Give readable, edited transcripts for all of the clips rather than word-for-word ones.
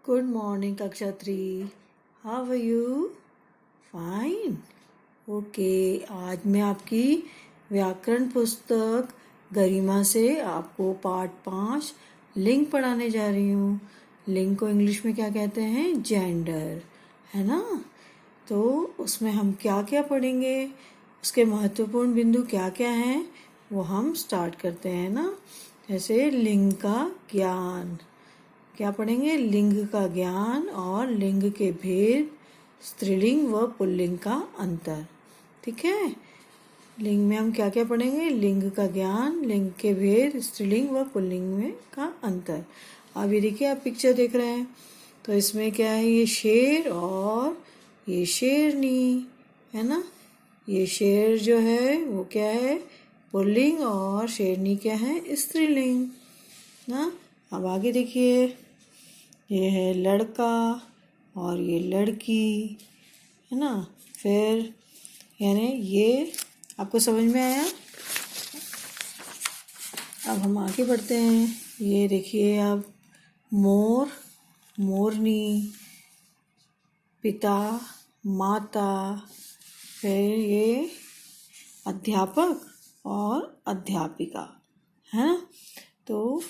Good morning, Kaksha 3. How are you? Fine. Okay, आज मैं आपकी व्याकरण पुस्तक गरिमा से आपको पाठ 5 लिंग पढ़ाने जा रही हूँ। लिंग को इंग्लिश में क्या कहते हैं? जेंडर, है ना? तो उसमें हम क्या क्या पढ़ेंगे, उसके महत्वपूर्ण बिंदु क्या क्या हैं, वो हम स्टार्ट करते हैं ना। जैसे लिंग का ज्ञान, क्या पढ़ेंगे? लिंग का ज्ञान और लिंग के भेद, स्त्रीलिंग व पुल्लिंग का अंतर। ठीक है, लिंग में हम क्या क्या पढ़ेंगे? लिंग का ज्ञान, लिंग के भेद, स्त्रीलिंग व पुल्लिंग में का अंतर। अब ये देखिए, आप पिक्चर देख रहे हैं, तो इसमें क्या है? ये शेर और ये शेरनी, है ना। ये शेर जो है वो क्या है? पुल्लिंग, और शेरनी क्या है? स्त्रीलिंग ना। अब आगे देखिए, ये है लड़का और ये लड़की, है ना। फिर यानी ये आपको समझ में आया। अब हम आगे बढ़ते हैं। ये देखिए, अब मोर, मोरनी, पिता, माता, फिर ये अध्यापक और अध्यापिका, है ना। तो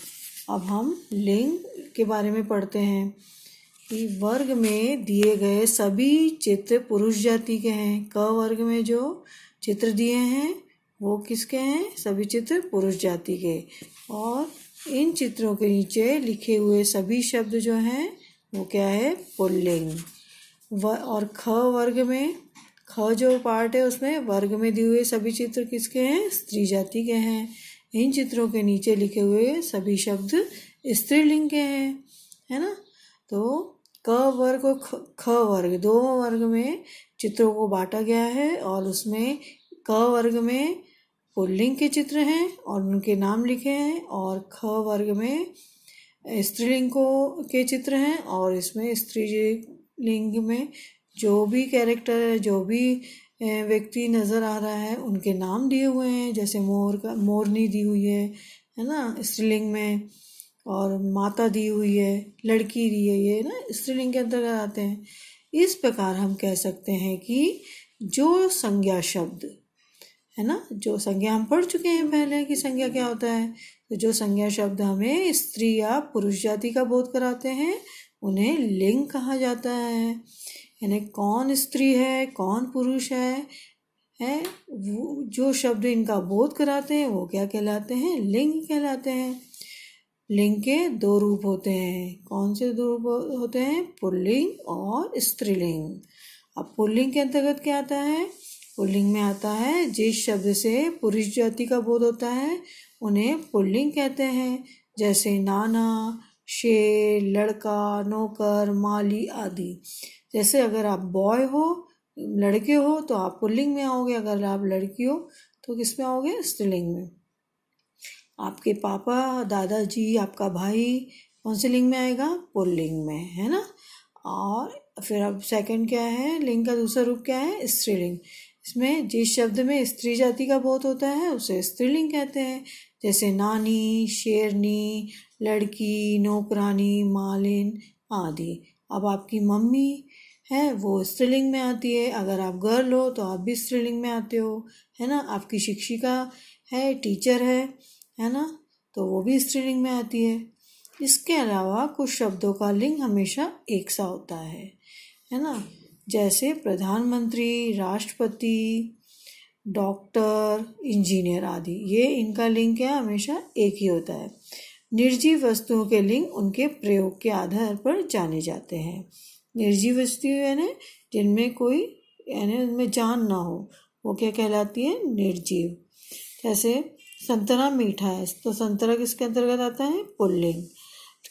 अब हम लिंग के बारे में पढ़ते हैं कि वर्ग में दिए गए सभी चित्र पुरुष जाति के हैं। क वर्ग में जो चित्र दिए हैं वो किसके हैं? सभी चित्र पुरुष जाति के। और इन चित्रों के नीचे लिखे हुए सभी शब्द जो हैं वो क्या है? पुल्लिंग। और ख वर्ग में, ख जो पार्ट है उसमें वर्ग में दिए हुए सभी चित्र किसके हैं? स्त्री जाति के हैं। इन चित्रों के नीचे लिखे हुए सभी शब्द स्त्रीलिंग के हैं, है ना। तो क वर्ग और ख वर्ग, दो वर्ग में चित्रों को बांटा गया है, और उसमें क वर्ग में पुल्लिंग के चित्र हैं और उनके नाम लिखे हैं, और ख वर्ग में स्त्रीलिंग के चित्र हैं, और इसमें स्त्रीलिंग में जो भी कैरेक्टर है, जो भी व्यक्ति नज़र आ रहा है, उनके नाम दिए हुए हैं। जैसे मोरनी दी हुई है ना, स्त्रीलिंग में, और माता दी हुई है, लड़की दी है, ये ना स्त्रीलिंग के अंतर्गत आते हैं। इस प्रकार हम कह सकते हैं कि जो संज्ञा शब्द है ना, जो संज्ञा हम पढ़ चुके हैं पहले कि संज्ञा क्या होता है। तो जो संज्ञा शब्द हमें स्त्री या पुरुष जाति का बोध कराते हैं उन्हें लिंग कहा जाता है। यानी कौन स्त्री है, कौन पुरुष है वो जो शब्द इनका बोध कराते हैं वो क्या कहलाते हैं? लिंग कहलाते हैं। लिंग के दो रूप होते हैं। कौन से दो रूप होते हैं? पुल्लिंग और स्त्रीलिंग। अब पुल्लिंग के अंतर्गत क्या आता है? पुल्लिंग में आता है जिस शब्द से पुरुष जाति का बोध होता है उन्हें पुल्लिंग कहते हैं। जैसे नाना, शेर, लड़का, नौकर, माली आदि। जैसे अगर आप बॉय हो, लड़के हो, तो आप पुल्लिंग में आओगे। अगर आप लड़की हो तो किस में आओगे? स्त्रीलिंग में। आपके पापा, दादाजी, आपका भाई कौन से लिंग में आएगा? पुल्लिंग में, है ना। और फिर अब सेकंड क्या है? लिंग का दूसरा रूप क्या है? स्त्रीलिंग। इसमें जिस शब्द में स्त्री जाति का बोध होता है उसे स्त्रीलिंग कहते हैं। जैसे नानी, शेरनी, लड़की, नौकरानी, मालिन आदि। अब आपकी मम्मी है वो स्त्रीलिंग में आती है। अगर आप गर्ल हो तो आप भी स्त्रीलिंग में आते हो, है ना। आपकी शिक्षिका है, टीचर है ना, तो वो भी स्त्रीलिंग में आती है। इसके अलावा कुछ शब्दों का लिंग हमेशा एक सा होता है ना। जैसे प्रधानमंत्री, राष्ट्रपति, डॉक्टर, इंजीनियर आदि, ये इनका लिंग क्या? हमेशा एक ही होता है। निर्जीव वस्तुओं के लिंग उनके प्रयोग के आधार पर जाने जाते हैं। निर्जीव वस्तु यानी जिनमें कोई यानी उनमें जान ना हो, वो क्या कहलाती है? निर्जीव। जैसे संतरा मीठा है तो संतरा किसके अंतर्गत आता है? पुल्लिंग।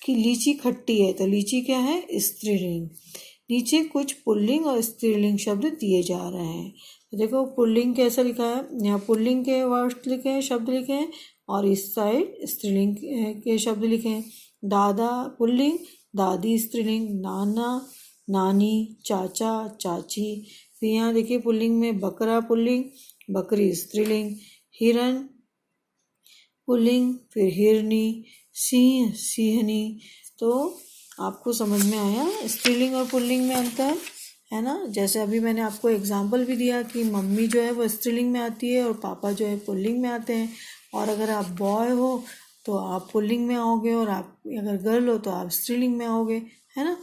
कि लीची खट्टी है तो लीची क्या है? स्त्रीलिंग। नीचे कुछ पुल्लिंग और स्त्रीलिंग शब्द दिए जा रहे हैं। तो देखो पुल्लिंग कैसा लिखा है, यहाँ पुल्लिंग के वर्ड लिखे हैं, शब्द लिखे हैं, और इस साइड स्त्रीलिंग के शब्द लिखे हैं। दादा पुल्लिंग, दादी स्त्रीलिंग, नाना, नानी, चाचा, चाची। फिर यहाँ देखिए पुल्लिंग में बकरा पुल्लिंग, बकरी स्त्रीलिंग, हिरन पुल्लिंग, फिर हिरनी, सिंह, सिंहनी। तो आपको समझ में आया स्त्रीलिंग और पुल्लिंग में अंतर, है ना। जैसे अभी मैंने आपको एग्जाम्पल भी दिया कि मम्मी जो है वो स्त्रीलिंग में आती है और पापा जो है पुल्लिंग में आते हैं। और अगर आप बॉय हो तो आप पुल्लिंग में आओगे, और आप अगर गर्ल हो तो आप स्त्रीलिंग में आओगे, है ना।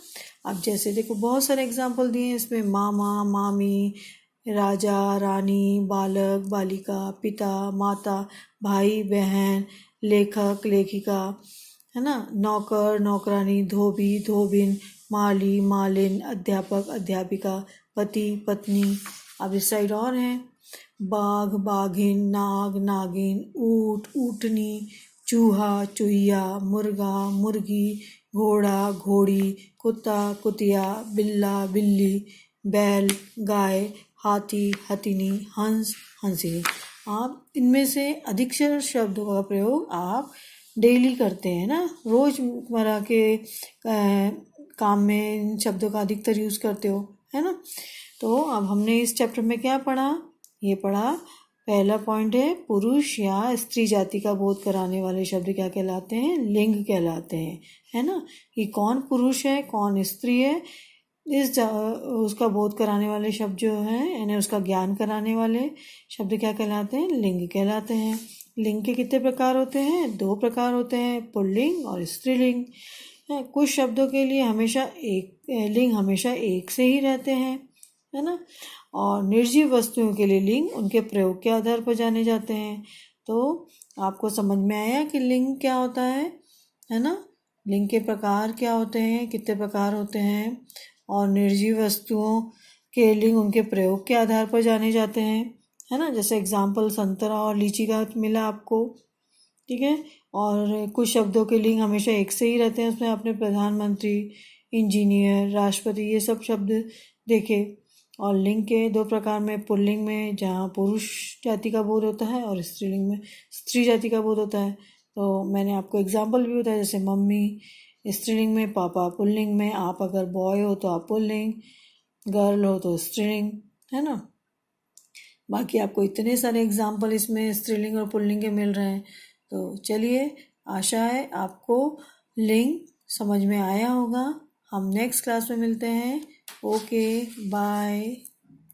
अब जैसे देखो बहुत सारे एग्जाम्पल दिए हैं इसमें, मामा, मामी, राजा, रानी, बालक, बालिका, पिता, माता, भाई, बहन, लेखक, लेखिका, है ना, नौकर, नौकरानी, धोबी, धोबिन, माली, मालिन, अध्यापक, अध्यापिका, पति, पत्नी। अब इस साइड और हैं, बाघ, बाघिन, नाग, नागिन, ऊँट, ऊँटनी, चूहा, चूहिया, मुर्गा, मुर्गी, घोड़ा, घोड़ी, कुत्ता, कुतिया, बिल्ला, बिल्ली, बैल, गाय, हाथी, हथिनी, हंस, हंसिनी। आप इनमें से अधिकतर शब्दों का प्रयोग आप डेली करते हैं ना, रोज़मर्रा के काम में इन शब्दों का अधिकतर यूज़ करते हो, है ना। तो अब हमने इस चैप्टर में क्या पढ़ा, ये पढ़ा, पहला पॉइंट है पुरुष या स्त्री जाति का बोध कराने वाले शब्द क्या कहलाते हैं, लिंग कहलाते हैं, है ना। कि कौन पुरुष है कौन स्त्री है, उसका बोध कराने वाले शब्द जो हैं, यानी उसका ज्ञान कराने वाले शब्द क्या कहलाते हैं, लिंग कहलाते हैं। लिंग के कितने प्रकार होते हैं, 2 प्रकार होते हैं, पुल्लिंग और स्त्रीलिंग। कुछ शब्दों के लिए हमेशा एक लिंग हमेशा एक से ही रहते हैं, है ना। और निर्जीव वस्तुओं के लिए लिंग उनके प्रयोग के आधार पर जाने जाते हैं। तो आपको समझ में आया कि लिंग क्या होता है ना। लिंग के प्रकार क्या होते हैं, कितने प्रकार होते हैं, और निर्जीव वस्तुओं के लिंग उनके प्रयोग के आधार पर जाने जाते हैं, है ना। जैसे एग्जाम्पल संतरा और लीची का मिला आपको, ठीक है। और कुछ शब्दों के लिंग हमेशा एक से ही रहते हैं, उसमें आपने प्रधानमंत्री, इंजीनियर, राष्ट्रपति, ये सब शब्द देखे। और लिंग के 2 प्रकार में, पुल्लिंग में जहाँ पुरुष जाति का बोध होता है और स्त्रीलिंग में स्त्री जाति का बोध होता है। तो मैंने आपको एग्जाम्पल भी बताया, जैसे मम्मी स्त्रीलिंग में, पापा पुल्लिंग में, आप अगर बॉय हो तो आप पुल्लिंग, गर्ल हो तो स्त्रीलिंग, है ना। बाकी आपको इतने सारे एग्जाम्पल इसमें स्त्रीलिंग और पुल्लिंग के मिल रहे हैं। तो चलिए, आशा है आपको लिंग समझ में आया होगा। हम नेक्स्ट क्लास में मिलते हैं। Okay, bye.